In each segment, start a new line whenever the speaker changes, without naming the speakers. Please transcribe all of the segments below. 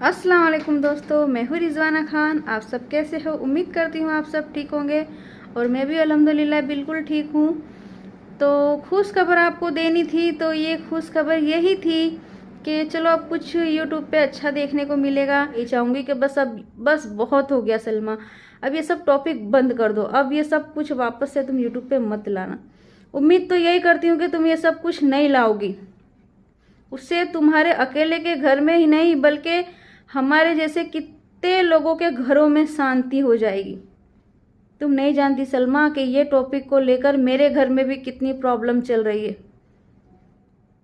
अस्सलाम वालेकुम दोस्तों, मैं हूँ रिजवाना खान। आप सब कैसे हो? उम्मीद करती हूँ आप सब ठीक होंगे और मैं भी अल्हम्दुलिल्लाह बिल्कुल ठीक हूँ। तो खुश खबर आपको देनी थी, तो ये खुश खबर यही थी कि चलो अब कुछ यूट्यूब पे अच्छा देखने को मिलेगा। ये चाहूँगी कि बस बहुत हो गया सलमा, अब ये सब टॉपिक बंद कर दो। अब ये सब कुछ वापस से तुम यूट्यूब पे मत लाना। उम्मीद तो यही करती हूँ कि तुम ये सब कुछ नहीं लाओगी। उससे तुम्हारे अकेले के घर में ही नहीं बल्कि हमारे जैसे कितने लोगों के घरों में शांति हो जाएगी। तुम नहीं जानती सलमा कि ये टॉपिक को लेकर मेरे घर में भी कितनी प्रॉब्लम चल रही है।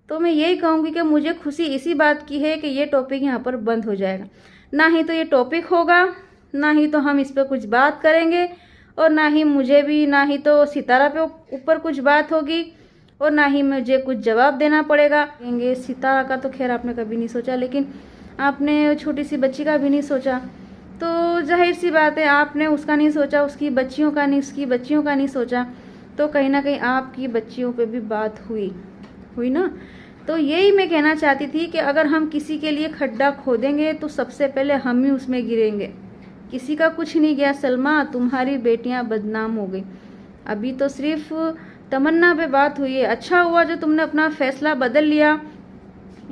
तो मैं यही कहूँगी कि मुझे खुशी इसी बात की है कि ये टॉपिक यहाँ पर बंद हो जाएगा। ना ही तो ये टॉपिक होगा, ना ही तो हम इस पर कुछ बात करेंगे, और ना ही मुझे भी, ना ही तो सितारा पे ऊपर कुछ बात होगी, और ना ही मुझे कुछ जवाब देना पड़ेगा। सितारा का तो खैर आपने कभी नहीं सोचा, लेकिन आपने छोटी सी बच्ची का भी नहीं सोचा। तो जाहिर सी बात है, आपने उसका नहीं सोचा, उसकी बच्चियों का नहीं सोचा, तो कहीं ना कहीं आपकी बच्चियों पे भी बात हुई ना। तो यही मैं कहना चाहती थी कि अगर हम किसी के लिए खड्डा खोदेंगे तो सबसे पहले हम ही उसमें गिरेंगे। किसी का कुछ नहीं गया सलमा, तुम्हारी बेटियां बदनाम हो गई। अभी तो सिर्फ तमन्ना पे बात हुई है। अच्छा हुआ जो तुमने अपना फैसला बदल लिया,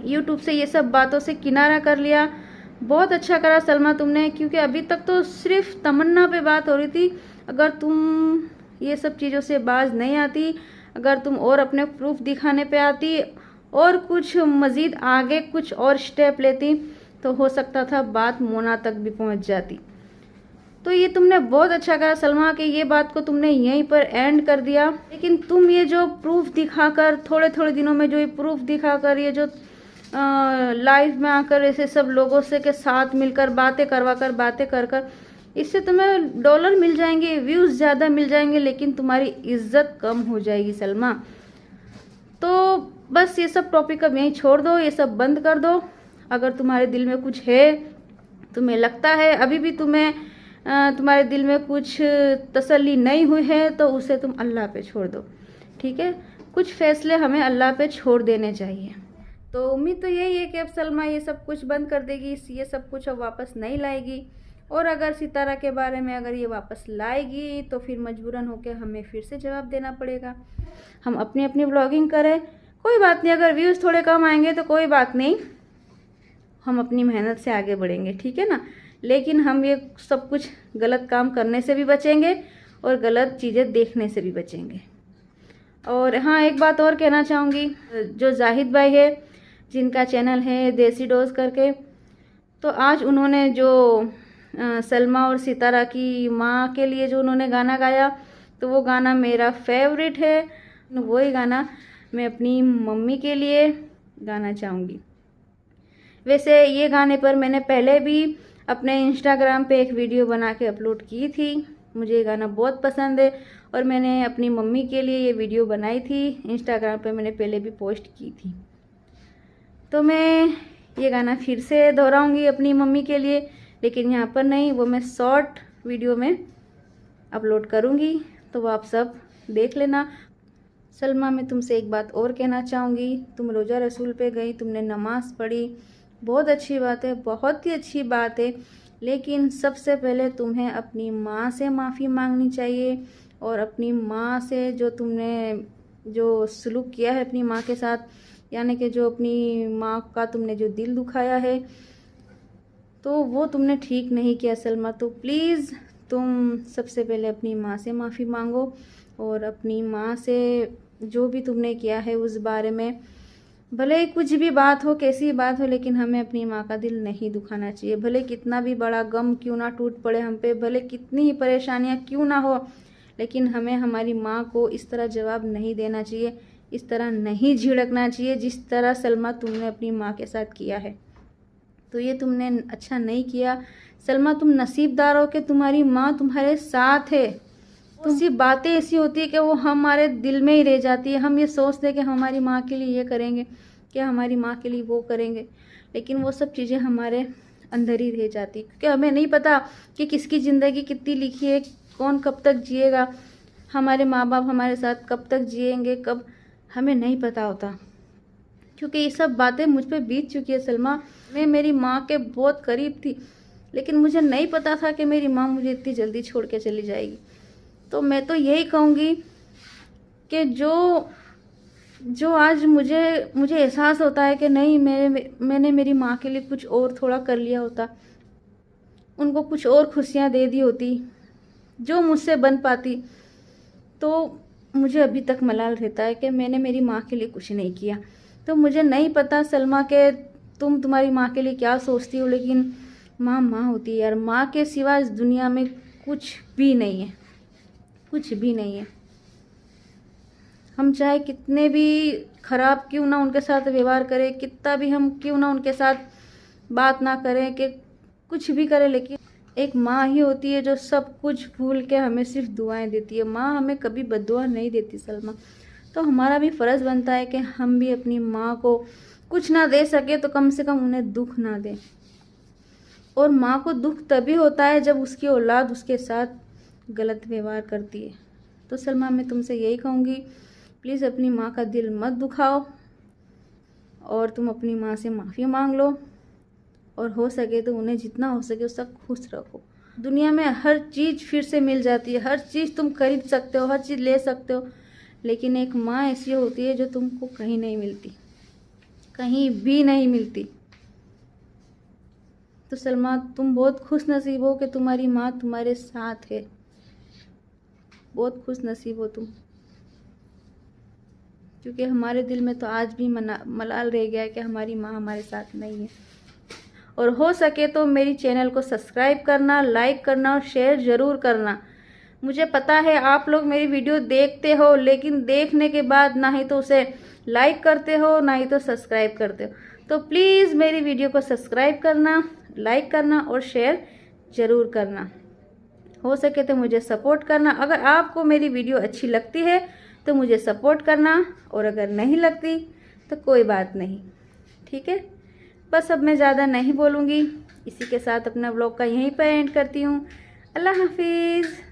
यूट्यूब से ये सब बातों से किनारा कर लिया। बहुत अच्छा करा सलमा तुमने, क्योंकि अभी तक तो सिर्फ तमन्ना पे बात हो रही थी। अगर तुम ये सब चीज़ों से बाज नहीं आती, अगर तुम और अपने प्रूफ दिखाने पे आती और कुछ मज़ीद आगे कुछ और स्टेप लेती, तो हो सकता था बात मोना तक भी पहुंच जाती। तो ये तुमने बहुत अच्छा करा सलमा कि ये बात को तुमने यहीं पर एंड कर दिया। लेकिन तुम ये जो प्रूफ दिखाकर, थोड़े थोड़े दिनों में जो ये प्रूफ दिखाकर, ये जो लाइव में आकर ऐसे सब लोगों से के साथ मिलकर बातें कर कर इससे तुम्हें डॉलर मिल जाएंगे, व्यूज़ ज़्यादा मिल जाएंगे, लेकिन तुम्हारी इज्जत कम हो जाएगी सलमा। तो बस ये सब टॉपिक अब यहीं छोड़ दो, ये सब बंद कर दो। अगर तुम्हारे दिल में कुछ है, तुम्हें लगता है अभी भी तुम्हारे दिल में कुछ तसल्ली नहीं हुई है, तो उसे तुम अल्लाह पे छोड़ दो। ठीक है, कुछ फैसले हमें अल्लाह पे छोड़ देने चाहिए। तो उम्मीद तो यही है कि अब सलमा ये सब कुछ बंद कर देगी, ये सब कुछ अब वापस नहीं लाएगी। और अगर सितारा के बारे में अगर ये वापस लाएगी तो फिर मजबूरन होकर हमें फिर से जवाब देना पड़ेगा। हम अपनी अपनी ब्लॉगिंग करें, कोई बात नहीं। अगर व्यूज़ थोड़े कम आएंगे तो कोई बात नहीं, हम अपनी मेहनत से आगे बढ़ेंगे, ठीक है ना। लेकिन हम ये सब कुछ गलत काम करने से भी बचेंगे और गलत चीज़ें देखने से भी बचेंगे। और हाँ, एक बात और कहना चाहूँगी, जो जाहिद भाई है जिनका चैनल है देसी डोज करके, तो आज उन्होंने जो सलमा और सितारा की माँ के लिए जो उन्होंने गाना गाया, तो वो गाना मेरा फेवरेट है। वही गाना मैं अपनी मम्मी के लिए गाना चाहूँगी। वैसे ये गाने पर मैंने पहले भी अपने इंस्टाग्राम पे एक वीडियो बना के अपलोड की थी। मुझे ये गाना बहुत पसंद है और मैंने अपनी मम्मी के लिए ये वीडियो बनाई थी। इंस्टाग्राम पे मैंने पहले भी पोस्ट की थी, तो मैं ये गाना फिर से दोहराऊंगी अपनी मम्मी के लिए, लेकिन यहाँ पर नहीं, वो मैं शॉर्ट वीडियो में अपलोड करूँगी, तो वो आप सब देख लेना। सलमा, मैं तुमसे एक बात और कहना चाहूँगी। तुम रोज़ा रसूल पे गई, तुमने नमाज़ पढ़ी, बहुत अच्छी बात है, बहुत ही अच्छी बात है। लेकिन सबसे पहले तुम्हें अपनी माँ से माफ़ी मांगनी चाहिए, और अपनी माँ से जो तुमने जो सलूक किया है अपनी माँ के साथ, यानी कि जो अपनी माँ का तुमने जो दिल दुखाया है, तो वो तुमने ठीक नहीं किया सलमा। तो प्लीज़ तुम सबसे पहले अपनी माँ से माफ़ी मांगो, और अपनी माँ से जो भी तुमने किया है उस बारे में, भले कुछ भी बात हो, कैसी बात हो, लेकिन हमें अपनी माँ का दिल नहीं दुखाना चाहिए। भले कितना भी बड़ा गम क्यों ना टूट पड़े हम पे, भले कितनी ही परेशानियाँ क्यों ना हो, लेकिन हमें हमारी माँ को इस तरह जवाब नहीं देना चाहिए, इस तरह नहीं झिड़कना चाहिए जिस तरह सलमा तुमने अपनी माँ के साथ किया है। तो ये तुमने अच्छा नहीं किया सलमा। तुम नसीबदार हो कि तुम्हारी माँ तुम्हारे साथ है। उसी बातें ऐसी होती है कि वो हमारे दिल में ही रह जाती है। हम ये सोचते हैं कि हमारी माँ के लिए ये करेंगे, कि हमारी माँ के लिए वो करेंगे, लेकिन वो सब चीज़ें हमारे अंदर ही रह जाती, क्योंकि हमें नहीं पता कि किसकी ज़िंदगी कितनी लिखी है, कौन कब तक जिएगा, हमारे माँ बाप हमारे साथ कब तक जिएंगे, कब, हमें नहीं पता होता। क्योंकि ये सब बातें मुझ पे बीत चुकी है सलमा। मैं मेरी माँ के बहुत करीब थी, लेकिन मुझे नहीं पता था कि मेरी माँ मुझे इतनी जल्दी छोड़ के चली जाएगी। तो मैं तो यही कहूँगी कि जो आज मुझे एहसास होता है कि नहीं, मैंने मेरी माँ के लिए कुछ और थोड़ा कर लिया होता, उनको कुछ और खुशियाँ दे दी होती जो मुझसे बन पाती, तो मुझे अभी तक मलाल रहता है कि मैंने मेरी माँ के लिए कुछ नहीं किया। तो मुझे नहीं पता सलमा के तुम्हारी माँ के लिए क्या सोचती हो, लेकिन माँ माँ होती है यार। माँ के सिवा इस दुनिया में कुछ भी नहीं है, कुछ भी नहीं है। हम चाहे कितने भी खराब क्यों ना उनके साथ व्यवहार करें, कितना भी हम क्यों ना उनके साथ बात ना करें, कि कुछ भी करें, लेकिन एक माँ ही होती है जो सब कुछ भूल के हमें सिर्फ दुआएं देती है। माँ हमें कभी बद्दुआ नहीं देती सलमा। तो हमारा भी फ़र्ज़ बनता है कि हम भी अपनी माँ को कुछ ना दे सके तो कम से कम उन्हें दुख ना दें। और माँ को दुख तभी होता है जब उसकी औलाद उसके साथ गलत व्यवहार करती है। तो सलमा मैं तुमसे यही कहूँगी, प्लीज़ अपनी माँ का दिल मत दुखाओ, और तुम अपनी माँ से माफ़ी मांग लो, और हो सके तो उन्हें जितना हो सके उसका खुश रखो। दुनिया में हर चीज़ फिर से मिल जाती है, हर चीज़ तुम खरीद सकते हो, हर चीज़ ले सकते हो, लेकिन एक माँ ऐसी होती है जो तुमको कहीं नहीं मिलती, कहीं भी नहीं मिलती। तो सलमा तुम बहुत खुश नसीब हो कि तुम्हारी माँ तुम्हारे साथ है, बहुत खुश नसीब हो तुम, क्योंकि हमारे दिल में तो आज भी मलाल रह गया है कि हमारी माँ हमारे साथ नहीं है। और हो सके तो मेरी चैनल को सब्सक्राइब करना, लाइक करना और शेयर ज़रूर करना। मुझे पता है आप लोग मेरी वीडियो देखते हो, लेकिन देखने के बाद ना ही तो उसे लाइक करते हो, ना ही तो सब्सक्राइब करते हो। तो प्लीज़ मेरी वीडियो को सब्सक्राइब करना, लाइक करना और शेयर ज़रूर करना। हो सके तो मुझे सपोर्ट करना। अगर आपको मेरी वीडियो अच्छी लगती है तो मुझे सपोर्ट करना, और अगर नहीं लगती तो कोई बात नहीं, ठीक है। बस अब मैं ज़्यादा नहीं बोलूँगी, इसी के साथ अपना व्लॉग का यहीं पर एंड करती हूँ। अल्लाह हाफिज़।